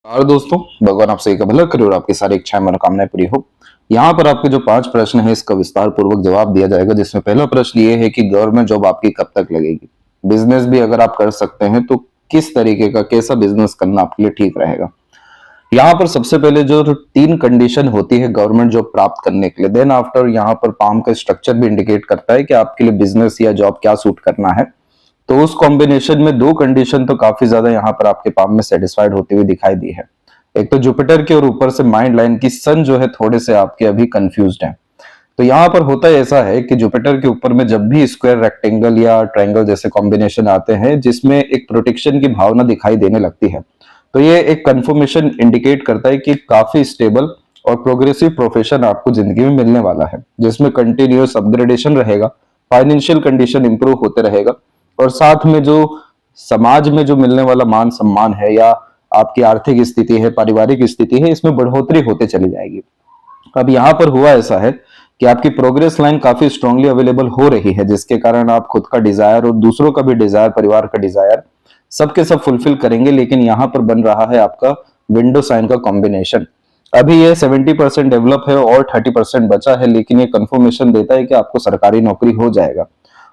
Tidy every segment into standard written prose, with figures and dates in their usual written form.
और दोस्तों, भगवान आप सभी का भला करे और आपकी सारी इच्छाएं मनोकामनाएं पूरी हो। यहाँ पर आपके जो 5 प्रश्न है इसका विस्तार पूर्वक जवाब दिया जाएगा, जिसमें पहला प्रश्न ये है कि गवर्नमेंट जॉब आपकी कब तक लगेगी। बिजनेस भी अगर आप कर सकते हैं तो किस तरीके का कैसा बिजनेस करना आपके लिए ठीक रहेगा। यहाँ पर सबसे पहले जो 3 कंडीशन होती है गवर्नमेंट जॉब प्राप्त करने के लिए, देन आफ्टर यहाँ पर पाम का स्ट्रक्चर भी इंडिकेट करता है कि आपके लिए बिजनेस या जॉब क्या सूट करना है। तो उस कॉम्बिनेशन में 2 कंडीशन तो काफी ज्यादा यहाँ पर आपके पाम में सेटिस्फाइड होती हुई दिखाई दी है। एक तो जुपिटर की और ऊपर से माइंड लाइन की सन जो है थोड़े से आपके अभी कंफ्यूज्ड हैं। तो यहाँ पर होता ऐसा है कि जुपिटर के ऊपर में जब भी स्क्वायर, रेक्टेंगल या ट्रायंगल जैसे कॉम्बिनेशन आते हैं जिसमें एक प्रोटेक्शन की भावना दिखाई देने लगती है, तो ये एक कंफर्मेशन इंडिकेट करता है कि काफी स्टेबल और प्रोग्रेसिव प्रोफेशन आपको जिंदगी में मिलने वाला है, जिसमें कंटिन्यूअस अपग्रेडेशन रहेगा, फाइनेंशियल कंडीशन इंप्रूव होते रहेगा और साथ में जो समाज में जो मिलने वाला मान सम्मान है या आपकी आर्थिक स्थिति है, पारिवारिक स्थिति है, इसमें बढ़ोतरी होते चली जाएगी। अब यहाँ पर हुआ ऐसा है कि आपकी प्रोग्रेस लाइन काफी स्ट्रांगली अवेलेबल हो रही है, जिसके कारण आप खुद का डिजायर और दूसरों का भी डिजायर, परिवार का डिजायर सबके सब फुलफिल करेंगे। लेकिन यहाँ पर बन रहा है आपका विंडो साइन का कॉम्बिनेशन। अभी ये 70% डेवलप है और 30% बचा है, लेकिन ये कंफर्मेशन देता है कि आपको सरकारी नौकरी हो जाएगा।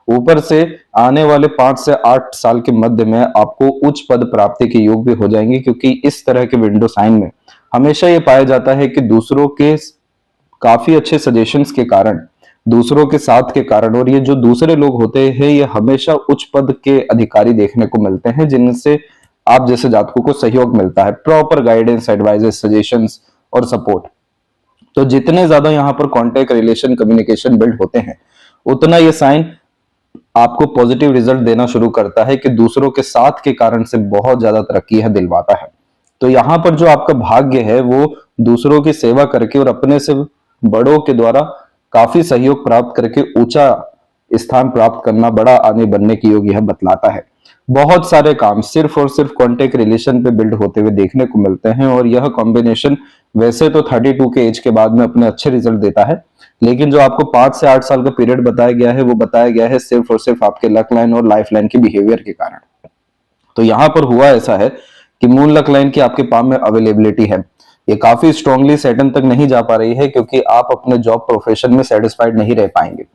ऊपर से आने वाले 5 से 8 साल के मध्य में आपको उच्च पद प्राप्ति के योग भी हो जाएंगे, क्योंकि इस तरह के विंडो साइन में हमेशा ये पाया जाता है कि दूसरों के काफी अच्छे सजेशंस के कारण, दूसरों के साथ के कारण, और ये जो दूसरे लोग होते हैं ये हमेशा उच्च पद के अधिकारी देखने को मिलते हैं, जिनसे आप जैसे जातकों को सहयोग मिलता है, प्रॉपर गाइडेंस, एडवाइजेस, सजेशंस और सपोर्ट। तो जितने ज्यादा यहाँ पर कॉन्टेक्ट, रिलेशन, कम्युनिकेशन बिल्ड होते हैं, उतना ये साइन आपको पॉजिटिव रिजल्ट देना शुरू करता है कि दूसरों के साथ के कारण से बहुत ज्यादा तरक्की है दिलवाता है। तो यहाँ पर जो आपका भाग्य है वो दूसरों की सेवा करके और अपने से बड़ों के द्वारा काफी सहयोग प्राप्त करके ऊंचा स्थान प्राप्त करना, बड़ा आने बनने की योग यह बतलाता है। बहुत सारे काम सिर्फ और सिर्फ कॉन्टेक्ट, रिलेशन पे बिल्ड होते हुए देखने को मिलते हैं और यह कॉम्बिनेशन वैसे तो 32 के एज के बाद में अपने अच्छे रिजल्ट देता है, लेकिन जो आपको 5 से 8 साल का पीरियड बताया गया है वो बताया गया है सिर्फ और सिर्फ आपके लक लाइन और लाइफ लाइन के बिहेवियर के कारण। तो यहाँ पर हुआ ऐसा है कि मून लक लाइन की आपके पाम में अवेलेबिलिटी है, ये काफी स्ट्रांगली सेटन तक नहीं जा पा रही है, क्योंकि आप अपने जॉब प्रोफेशन में सेटिस्फाइड नहीं रह पाएंगे।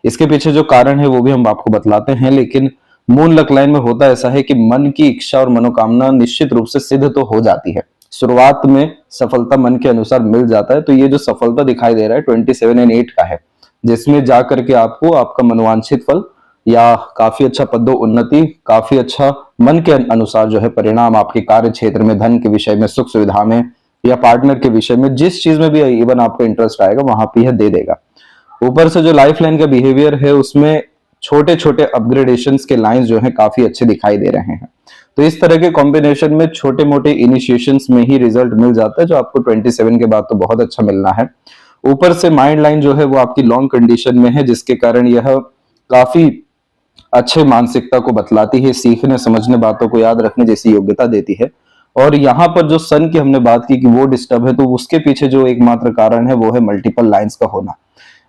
इसके पीछे जो कारण है वो भी हम आपको बतलाते हैं, लेकिन मून लक लाइन में होता ऐसा है कि मन की इच्छा और मनोकामना निश्चित रूप से सिद्ध तो हो जाती है। शुरुआत में सफलता मन के अनुसार मिल जाता है, तो ये जो सफलता दिखाई दे रहा है 27 और 8 का है, जिसमें जाकर के आपको आपका मनोवांछित फल या काफी अच्छा पदोन्नति, काफी अच्छा मन के अनुसार जो है परिणाम आपके कार्य क्षेत्र में, धन के विषय में, सुख सुविधा में या पार्टनर के विषय में, जिस चीज में भी इवन आपका इंटरेस्ट आएगा वहां पे यह दे देगा। ऊपर से जो लाइफ लाइन का बिहेवियर है उसमें छोटे छोटे अपग्रेडेशंस के लाइंस जो है काफी अच्छे दिखाई दे रहे हैं। तो इस तरह के कॉम्बिनेशन में छोटे मोटे इनिशिएशंस में ही रिजल्ट मिल जाता है, जो आपको 27 के बाद तो बहुत अच्छा मिलना है। ऊपर से माइंड लाइन जो है वो आपकी लॉन्ग कंडीशन में है, जिसके कारण यह काफी अच्छे मानसिकता को बतलाती है, सीखने समझने, बातों को याद रखने जैसी योग्यता देती है। और यहाँ पर जो सन की हमने बात की कि वो डिस्टर्ब है, तो उसके पीछे जो एकमात्र कारण है वो है मल्टीपल लाइंस का होना।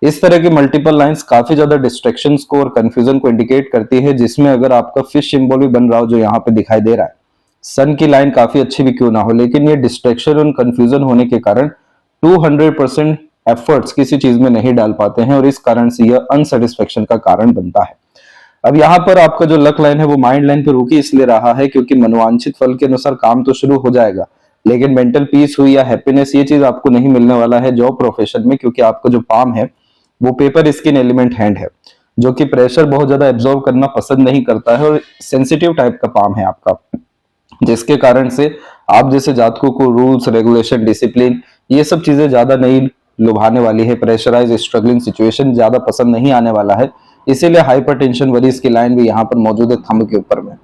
इस तरह की मल्टीपल लाइंस काफी ज्यादा डिस्ट्रैक्शंस को और कंफ्यूजन को इंडिकेट करती है, जिसमें अगर आपका फिश सिंबल भी बन रहा हो जो यहाँ पे दिखाई दे रहा है, सन की लाइन काफी अच्छी भी क्यों ना हो, लेकिन ये डिस्ट्रैक्शन और कंफ्यूजन होने के कारण 200% एफर्ट्स किसी चीज में नहीं डाल पाते हैं और इस कारण से यह अनसेटिस्फेक्शन का कारण बनता है। अब यहाँ पर आपका जो लक लाइन है वो माइंड लाइन पे रुकी इसलिए रहा है क्योंकि मनोवांछित फल के अनुसार काम तो शुरू हो जाएगा, लेकिन मेंटल पीस हुई या हैप्पीनेस ये चीज आपको नहीं मिलने वाला है जॉब प्रोफेशन में, क्योंकि आपका जो पाम है वो पेपर स्किन एलिमेंट हैंड है, जो कि प्रेशर बहुत ज्यादा एब्जॉर्व करना पसंद नहीं करता है और सेंसिटिव टाइप का पाम है आपका, जिसके कारण से आप जैसे जातकों को रूल्स, रेगुलेशन, डिसिप्लिन ये सब चीजें ज्यादा नहीं लुभाने वाली है। प्रेशराइज, स्ट्रगलिंग सिचुएशन ज्यादा पसंद नहीं आने वाला है, इसीलिए हाइपर टेंशन वरीज की लाइन भी यहाँ पर मौजूद है थंब के ऊपर में,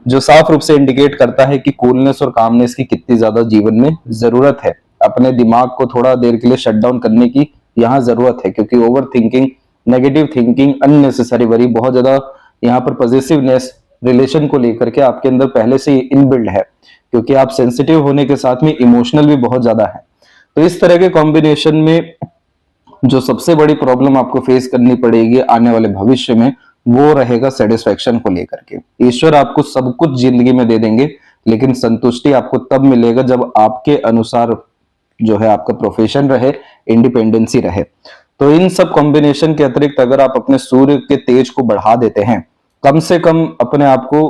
जो साफ रूप से इंडिकेट करता है कि कूलनेस और कामनेस की कितनी ज्यादा जीवन में जरूरत है। अपने दिमाग को थोड़ा देर के लिए शट डाउन करने की यहाँ जरूरत है, क्योंकि over thinking, negative thinking, unnecessary worry, बहुत ज्यादा यहाँ पर पॉजिटिवनेस रिलेशन को लेकर के आपके अंदर पहले से इनबिल्ड है, क्योंकि आप सेंसिटिव होने के साथ में इमोशनल भी बहुत ज्यादा है। तो इस तरह के कॉम्बिनेशन में जो सबसे बड़ी प्रॉब्लम आपको फेस करनी पड़ेगी आने वाले भविष्य में वो रहेगा सेटिस्फेक्शन को लेकर के। ईश्वर आपको सब कुछ जिंदगी में दे देंगे, लेकिन संतुष्टि आपको तब मिलेगा जब आपके अनुसार जो है आपका प्रोफेशन रहे, इंडिपेंडेंसी रहे। तो इन सब कॉम्बिनेशन के अतिरिक्त अगर आप अपने सूर्य के तेज को बढ़ा देते हैं, कम से कम अपने आप को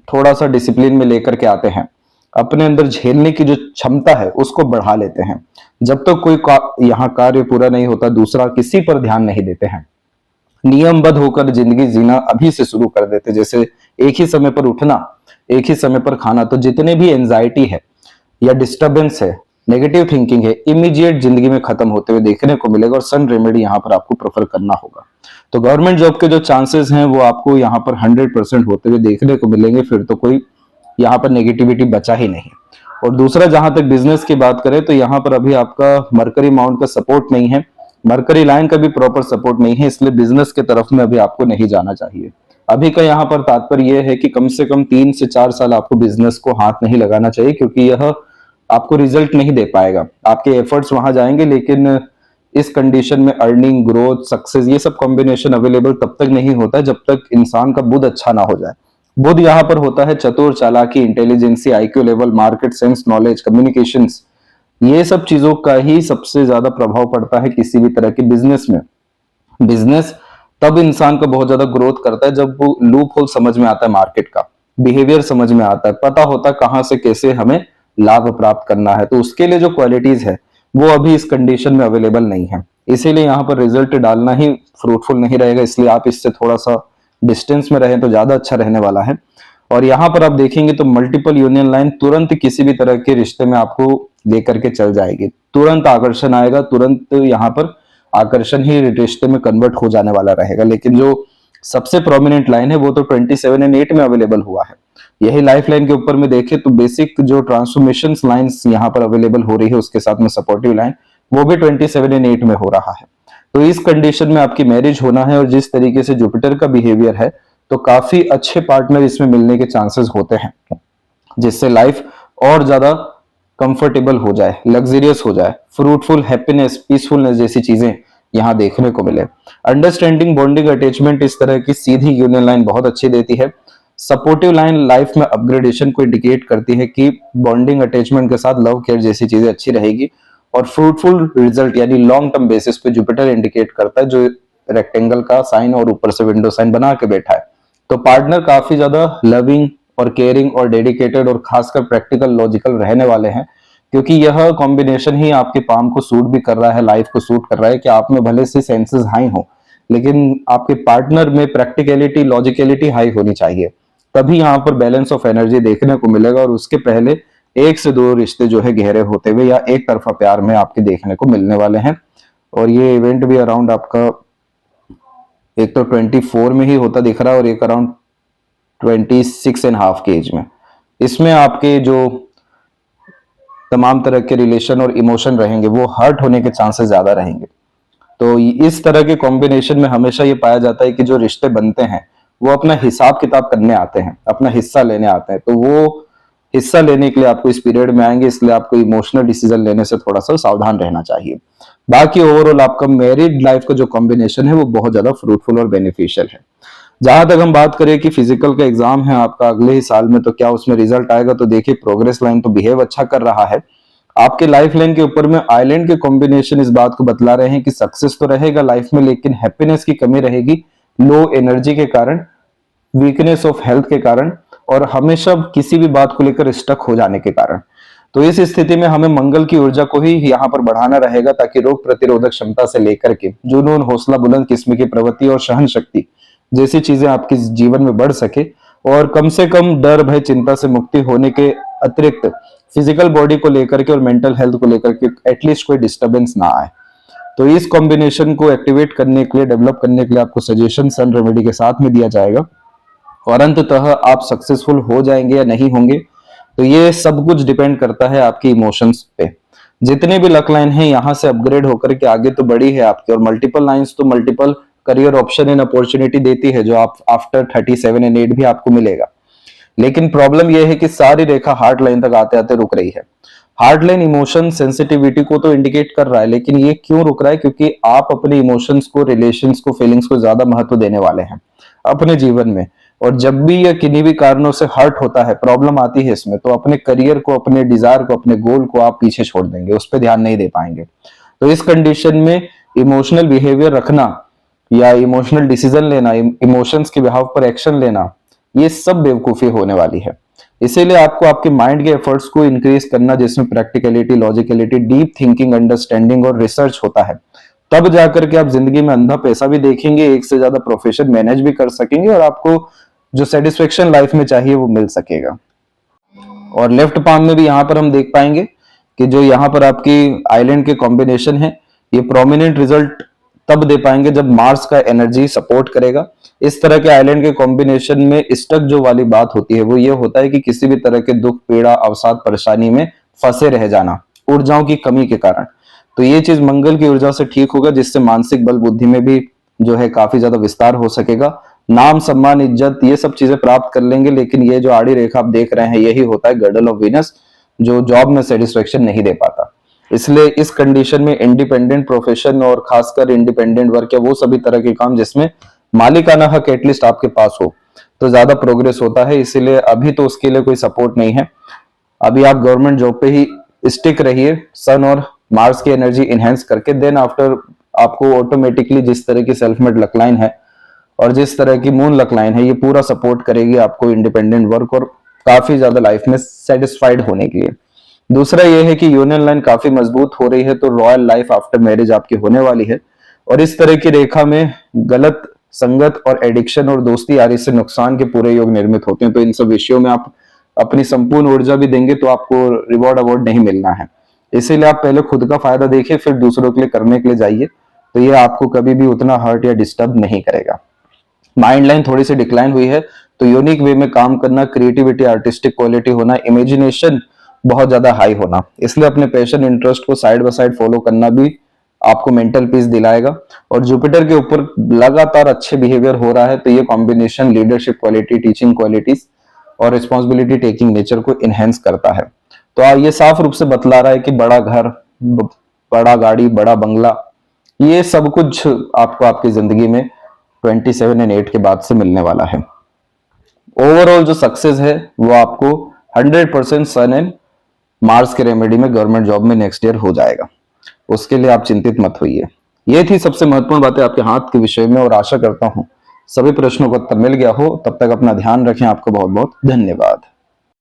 थोड़ा सा डिसिप्लिन में लेकर के आते हैं, अपने अंदर झेलने की जो क्षमता है उसको बढ़ा लेते हैं, जब तक कोई यहाँ कार्य पूरा नहीं होता दूसरा किसी पर ध्यान नहीं देते हैं, नियमबद्ध होकर जिंदगी जीना अभी से शुरू कर देते, जैसे एक ही समय पर उठना, एक ही समय पर खाना, तो जितने भी एंजाइटी है या डिस्टरबेंस है, नेगेटिव थिंकिंग है, इमीडिएट जिंदगी में खत्म होते हुए देखने को मिलेगा और सन रेमेडी यहाँ पर आपको प्रेफर करना होगा। तो गवर्नमेंट जॉब के जो चांसेस हैं वो आपको यहाँ पर 100% होते हुए देखने को मिलेंगे, फिर तो कोई यहाँ पर नेगेटिविटी बचा ही नहीं। और दूसरा, जहां तक बिजनेस की बात करें तो यहाँ पर अभी आपका मरकरी माउंट का सपोर्ट नहीं है, मरकरी लाइन का भी प्रॉपर सपोर्ट नहीं है, इसलिए बिजनेस के तरफ में अभी आपको नहीं जाना चाहिए। अभी का यहाँ पर तात्पर्य यह है कि कम से कम 3 से 4 साल आपको बिजनेस को हाथ नहीं लगाना चाहिए, क्योंकि यह आपको रिजल्ट नहीं दे पाएगा। आपके एफर्ट्स वहां जाएंगे लेकिन इस कंडीशन में अर्निंग, ग्रोथ, सक्सेस ये सब कॉम्बिनेशन अवेलेबल तब तक नहीं होता जब तक इंसान का बुध अच्छा ना हो जाए। बुध यहाँ पर होता है चतुर, चालाकी, intelligency, IQ level, market sense, knowledge, communications, ये सब चीजों का ही सबसे ज्यादा प्रभाव पड़ता है किसी भी तरह के बिजनेस में। बिजनेस तब इंसान को बहुत ज्यादा ग्रोथ करता है जब वो लूप होल समझ में आता है, मार्केट का बिहेवियर समझ में आता है, पता होता है कहां से कैसे हमें लाभ प्राप्त करना है। तो उसके लिए जो क्वालिटीज है वो अभी इस कंडीशन में अवेलेबल नहीं है, इसीलिए यहाँ पर रिजल्ट डालना ही फ्रूटफुल नहीं रहेगा, इसलिए आप इससे थोड़ा सा डिस्टेंस में रहें तो ज्यादा अच्छा रहने वाला है। और यहाँ पर आप देखेंगे तो मल्टीपल यूनियन लाइन तुरंत किसी भी तरह के रिश्ते में आपको लेकर के चल जाएगी, तुरंत आकर्षण आएगा, तुरंत यहाँ पर आकर्षण ही रिश्ते में कन्वर्ट हो जाने वाला रहेगा। लेकिन जो सबसे प्रोमिनेंट लाइन है वो तो 27 और 8 में अवेलेबल हुआ है। यही लाइफ लाइन के ऊपर में देखें तो बेसिक जो ट्रांसफॉर्मेशन लाइंस यहाँ पर अवेलेबल हो रही है उसके साथ में सपोर्टिव लाइन वो भी 27 और 8 में हो रहा है। तो इस कंडीशन में आपकी मैरिज होना है और जिस तरीके से जुपिटर का बिहेवियर है तो काफी अच्छे पार्टनर इसमें मिलने के चांसेस होते हैं, जिससे लाइफ और ज्यादा कंफर्टेबल हो जाए, लग्जरियस हो जाए, फ्रूटफुल, हैप्पीनेस, पीसफुलनेस जैसी चीजें यहाँ देखने को मिले। अंडरस्टैंडिंग, बॉन्डिंग, अटैचमेंट इस तरह की सीधी यूनियन लाइन बहुत अच्छी देती है। सपोर्टिव लाइन लाइफ में अपग्रेडेशन को इंडिकेट करती है कि बॉन्डिंग, अटैचमेंट के साथ लव, केयर जैसी चीजें अच्छी रहेगी। और फ्रूटफुल रिजल्ट यानी लॉन्ग टर्म बेसिस पे जुपिटर इंडिकेट करता है, जो रेक्टेंगल का साइन और ऊपर से विंडो साइन बना के बैठा है। तो पार्टनर काफी ज्यादा लविंग और केयरिंग और डेडिकेटेड और खासकर प्रैक्टिकल, लॉजिकल रहने वाले हैं, क्योंकि यह कॉम्बिनेशन ही आपके पाम को सूट भी कर रहा है, लाइफ को सूट कर रहा है कि आप में भले से सेंसेस हाई हो लेकिन आपके पार्टनर में प्रैक्टिकलिटी, लॉजिकलिटी हाई होनी चाहिए, तभी यहाँ पर बैलेंस ऑफ एनर्जी देखने को मिलेगा। और उसके पहले 1 से 2 रिश्ते जो है गहरे होते हुए या एक तरफा प्यार में आपके देखने को मिलने वाले हैं। और ये इवेंट भी अराउंड आपका एक तो 24 में ही होता दिख रहा है और एक अराउंड 26.5 के एज में। इसमें आपके जो तमाम तरह के रिलेशन और इमोशन रहेंगे वो हर्ट होने के चांसेस ज्यादा रहेंगे। तो इस तरह के कॉम्बिनेशन में हमेशा ये पाया जाता है कि जो रिश्ते बनते हैं वो अपना हिसाब किताब करने आते हैं, अपना हिस्सा लेने आते हैं। तो वो हिस्सा लेने के लिए आपको इस पीरियड में आएंगे, इसलिए आपको इमोशनल डिसीजन लेने से थोड़ा सा सावधान रहना चाहिए। बाकी ओवरऑल आपका मैरिड लाइफ का जो कॉम्बिनेशन है वो बहुत ज्यादा फ्रूटफुल और बेनिफिशियल है। जहां तक हम बात करें कि फिजिकल का एग्जाम है आपका अगले ही साल में, तो क्या उसमें रिजल्ट आएगा, तो देखिए प्रोग्रेस लाइन तो बिहेव अच्छा कर रहा है। आपके लाइफ लाइन के ऊपर में आइलैंड के कॉम्बिनेशन इस बात को बतला रहे हैं कि सक्सेस तो रहेगा लाइफ में, लेकिन हैप्पीनेस की कमी रहेगी, लो एनर्जी के कारण, वीकनेस ऑफ हेल्थ के कारण और हमेशा किसी भी बात को लेकर स्टक हो जाने के कारण। तो इस स्थिति में हमें मंगल की ऊर्जा को ही यहाँ पर बढ़ाना रहेगा, ताकि रोग प्रतिरोधक क्षमता से लेकर के जुनून, हौसला, बुलंद किस्म की प्रवृत्ति और सहन शक्ति जैसी चीजें आपके जीवन में बढ़ सके। और कम से कम डर, भय, चिंता से मुक्ति होने के अतिरिक्त फिजिकल बॉडी को लेकर के और मेंटल हेल्थ को लेकर के एटलीस्ट कोई डिस्टर्बेंस ना आए। तो इस कॉम्बिनेशन को एक्टिवेट करने के लिए, डेवलप करने के लिए आपको सजेशन सन रेमेडी के साथ में दिया जाएगा। और अंततः आप सक्सेसफुल हो जाएंगे या नहीं होंगे तो ये सब कुछ डिपेंड करता है आपकी इमोशंस पे। जितने भी लक लाइन है यहाँ से अपग्रेड होकर के आगे तो बड़ी है आपकी, और मल्टीपल लाइंस तो multiple career option and opportunity देती है, जो आप आफ्टर 37 और 8 भी आपको मिलेगा। लेकिन प्रॉब्लम यह है कि सारी रेखा हार्ट लाइन तक आते आते रुक रही है। हार्ट लाइन इमोशन सेंसिटिविटी को तो इंडिकेट कर रहा है, लेकिन ये क्यों रुक रहा है? क्योंकि आप अपने इमोशंस को, रिलेशंस को, फीलिंग्स को ज्यादा महत्व देने वाले हैं अपने जीवन में। और जब भी यह किन्हीं भी कारणों से हर्ट होता है, प्रॉब्लम आती है इसमें, तो अपने करियर को, अपने डिजायर को, अपने गोल को आप पीछे छोड़ देंगे, उस पर ध्यान नहीं दे पाएंगे। तो इस कंडीशन में इमोशनल बिहेवियर रखना या इमोशनल डिसीजन लेना, इमोशंस के बिहाव पर एक्शन लेना, ये सब बेवकूफी होने वाली है। इसीलिए आपको आपके माइंड के एफर्ट्स को इंक्रीज करना, जिसमें प्रैक्टिकलिटी, लॉजिकलिटी, डीप थिंकिंग, अंडरस्टैंडिंग और रिसर्च होता है, तब जाकर के आप जिंदगी में अंधा पैसा भी देखेंगे, एक से ज्यादा प्रोफेशन मैनेज भी कर सकेंगे और आपको जो सेटिस्फेक्शन लाइफ में चाहिए वो मिल सकेगा। और लेफ्ट पाम में भी यहाँ पर हम देख पाएंगे कि जो यहाँ पर आपकी आइलैंड के कॉम्बिनेशन है, ये प्रोमिनेंट रिजल्ट तब दे पाएंगे जब मार्स का एनर्जी सपोर्ट करेगा। इस तरह के आइलैंड के कॉम्बिनेशन में स्टक जो वाली बात होती है वो ये होता है कि किसी भी तरह के दुख, पीड़ा, अवसाद, परेशानी में फंसे रह जाना ऊर्जाओं की कमी के कारण। तो ये चीज मंगल की ऊर्जा से ठीक होगा, जिससे मानसिक बल, बुद्धि में भी जो है काफी ज्यादा विस्तार हो सकेगा। नाम, सम्मान, इज्जत, ये सब चीजें प्राप्त कर लेंगे। लेकिन ये जो आड़ी रेखा आप देख रहे हैं, यही होता है गर्डल ऑफ वीनस, जो जॉब में सेटिस्फेक्शन नहीं दे पाता। इसलिए इस कंडीशन में इंडिपेंडेंट प्रोफेशन और खासकर इंडिपेंडेंट वर्क या वो सभी तरह के काम जिसमें मालिकाना हक एटलीस्ट आपके पास हो, तो ज्यादा प्रोग्रेस होता है। इसीलिए अभी तो उसके लिए कोई सपोर्ट नहीं है। अभी आप गवर्नमेंट जॉब पे ही स्टिक रहिए, सन और मार्स की एनर्जी इनहेंस करके। देन आफ्टर आपको ऑटोमेटिकली जिस तरह की सेल्फ मेड लक लाइन है और जिस तरह की मून लक लाइन है, ये पूरा सपोर्ट करेगी आपको इंडिपेंडेंट वर्क और काफी ज्यादा लाइफ में सेटिस्फाइड होने के लिए। दूसरा ये है कि यूनियन लाइन काफी मजबूत हो रही है, तो रॉयल लाइफ आफ्टर मैरिज आपकी होने वाली है। और इस तरह की रेखा में गलत संगत और एडिक्शन और दोस्ती यारी से नुकसान के पूरे योग निर्मित होते हैं। तो इन सब विषयों में आप अपनी संपूर्ण ऊर्जा भी देंगे तो आपको रिवॉर्ड अवार्ड नहीं मिलना है। इसीलिए आप पहले खुद का फायदा देखिए, फिर दूसरों के लिए करने के लिए जाइए, तो ये आपको कभी भी उतना हर्ट या डिस्टर्ब नहीं करेगा। माइंड लाइन थोड़ी सी डिक्लाइन हुई है, तो यूनिक वे में काम करना, क्रिएटिविटी, आर्टिस्टिक क्वालिटी होना, इमेजिनेशन बहुत ज्यादा हाई होना, इसलिए अपने पैशन, इंटरेस्ट को साइड बाय साइड फॉलो करना भी आपको मेंटल पीस दिलाएगा। और जुपिटर के ऊपर लगातार अच्छे बिहेवियर हो रहा है, तो ये combination leadership quality, teaching qualities और रिस्पॉन्सिबिलिटी टेकिंग नेचर को इनहेंस करता है। तो ये साफ रूप से बतला रहा है कि बड़ा घर, बड़ा गाड़ी, बड़ा बंगला, ये सब कुछ आपको आपकी जिंदगी में 27 और 8 के बाद से मिलने वाला है। ओवरऑल जो सक्सेस है वो आपको 100% सन एंड मार्स के रेमेडी में गवर्नमेंट जॉब में नेक्स्ट ईयर हो जाएगा। उसके लिए आप चिंतित मत होइए। ये थी सबसे महत्वपूर्ण बातें आपके हाथ के विषय में, और आशा करता हूं सभी प्रश्नों का उत्तर मिल गया हो। तब तक अपना ध्यान रखें। आपको बहुत बहुत धन्यवाद।